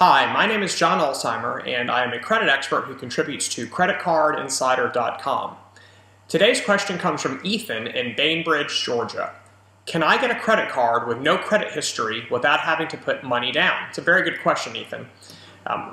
Hi, my name is John Alzheimer, and I am a credit expert who contributes to CreditCardInsider.com. Today's question comes from Ethan in Bainbridge, Georgia. Can I get a credit card with no credit history without having to put money down? It's a very good question, Ethan.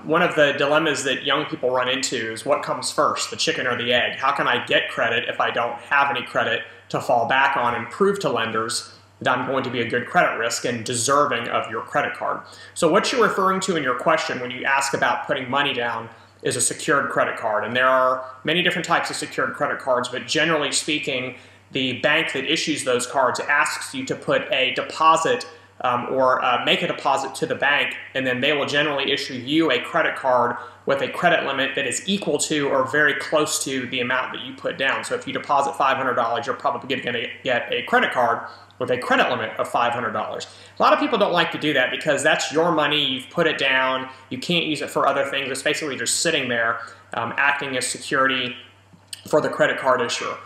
One of the dilemmas that young people run into is what comes first, the chicken or the egg? How can I get credit if I don't have any credit to fall back on and prove to lenders that I'm going to be a good credit risk and deserving of your credit card? So what you're referring to in your question when you ask about putting money down is a secured credit card. And there are many different types of secured credit cards, but generally speaking, the bank that issues those cards asks you to put a deposit or make a deposit to the bank, and then they will generally issue you a credit card with a credit limit that is equal to or very close to the amount that you put down. So if you deposit $500, you're probably going to get a credit card with a credit limit of $500. A lot of people don't like to do that because that's your money, you've put it down, you can't use it for other things. It's basically just sitting there acting as security for the credit card issuer.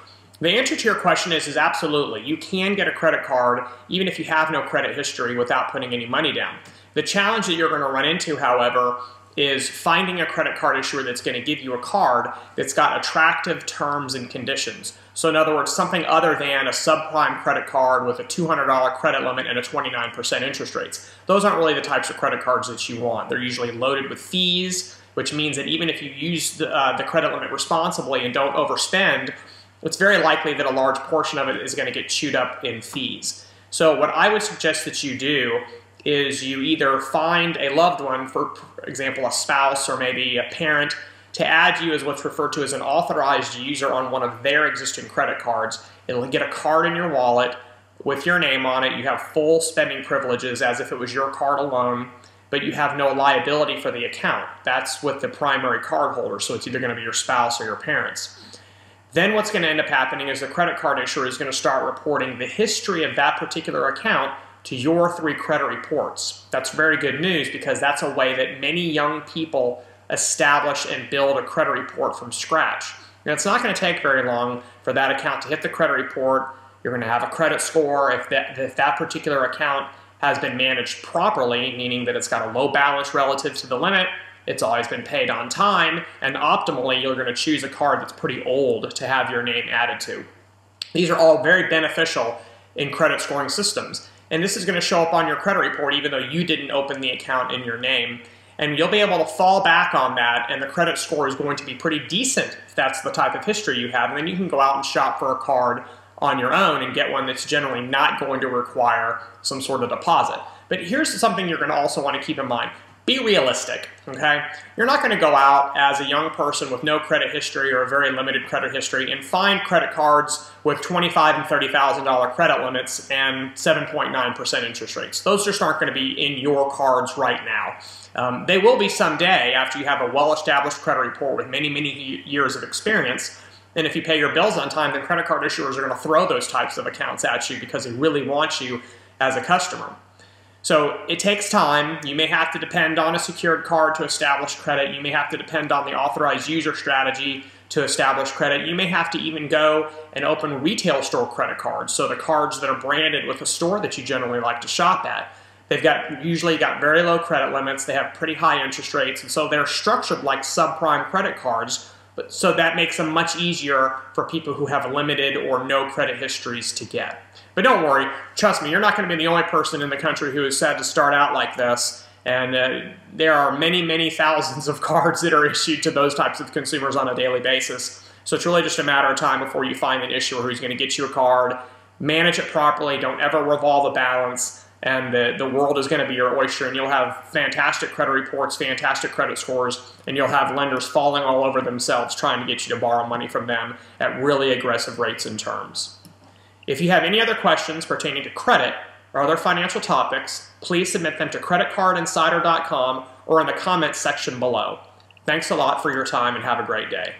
The answer to your question is absolutely. You can get a credit card even if you have no credit history without putting any money down. The challenge that you're going to run into, however, is finding a credit card issuer that's going to give you a card that's got attractive terms and conditions. So in other words, something other than a subprime credit card with a $200 credit limit and a 29% interest rates. Those aren't really the types of credit cards that you want. They're usually loaded with fees, which means that even if you use the credit limit responsibly and don't overspend, it's very likely that a large portion of it is going to get chewed up in fees. So what I would suggest that you do is you either find a loved one, for example, a spouse or maybe a parent, to add you as what's referred to as an authorized user on one of their existing credit cards. It'll get a card in your wallet with your name on it. You have full spending privileges as if it was your card alone, but you have no liability for the account. That's with the primary card holder, so it's either going to be your spouse or your parents. Then what's going to end up happening is the credit card issuer is going to start reporting the history of that particular account to your 3 credit reports. That's very good news because that's a way that many young people establish and build a credit report from scratch. Now, it's not going to take very long for that account to hit the credit report. You're going to have a credit score if that particular account has been managed properly, meaning that it's got a low balance relative to the limit, it's always been paid on time, and optimally you're going to choose a card that's pretty old to have your name added to. These are all very beneficial in credit scoring systems. And this is going to show up on your credit report even though you didn't open the account in your name. And you'll be able to fall back on that, and the credit score is going to be pretty decent if that's the type of history you have. And then you can go out and shop for a card on your own and get one that's generally not going to require some sort of deposit. But here's something you're going to also want to keep in mind. Be realistic, okay? You're not going to go out as a young person with no credit history or a very limited credit history and find credit cards with $25,000 and $30,000 credit limits and 7.9% interest rates. Those just aren't going to be in your cards right now. They will be someday after you have a well-established credit report with many, many years of experience. And if you pay your bills on time, then credit card issuers are going to throw those types of accounts at you because they really want you as a customer. So it takes time. You may have to depend on a secured card to establish credit. You may have to depend on the authorized user strategy to establish credit. You may have to even go and open retail store credit cards, so the cards that are branded with a store that you generally like to shop at. They've usually got very low credit limits. They have pretty high interest rates, and so they're structured like subprime credit cards. So that makes them much easier for people who have limited or no credit histories to get. But don't worry, trust me, you're not going to be the only person in the country who is sad to start out like this. And there are many, many thousands of cards that are issued to those types of consumers on a daily basis. So it's really just a matter of time before you find an issuer who's going to get you a card, manage it properly, don't ever revolve the balance, and the world is going to be your oyster, and you'll have fantastic credit reports, fantastic credit scores, and you'll have lenders falling all over themselves trying to get you to borrow money from them at really aggressive rates and terms. If you have any other questions pertaining to credit or other financial topics, please submit them to CreditCardInsider.com or in the comments section below. Thanks a lot for your time and have a great day.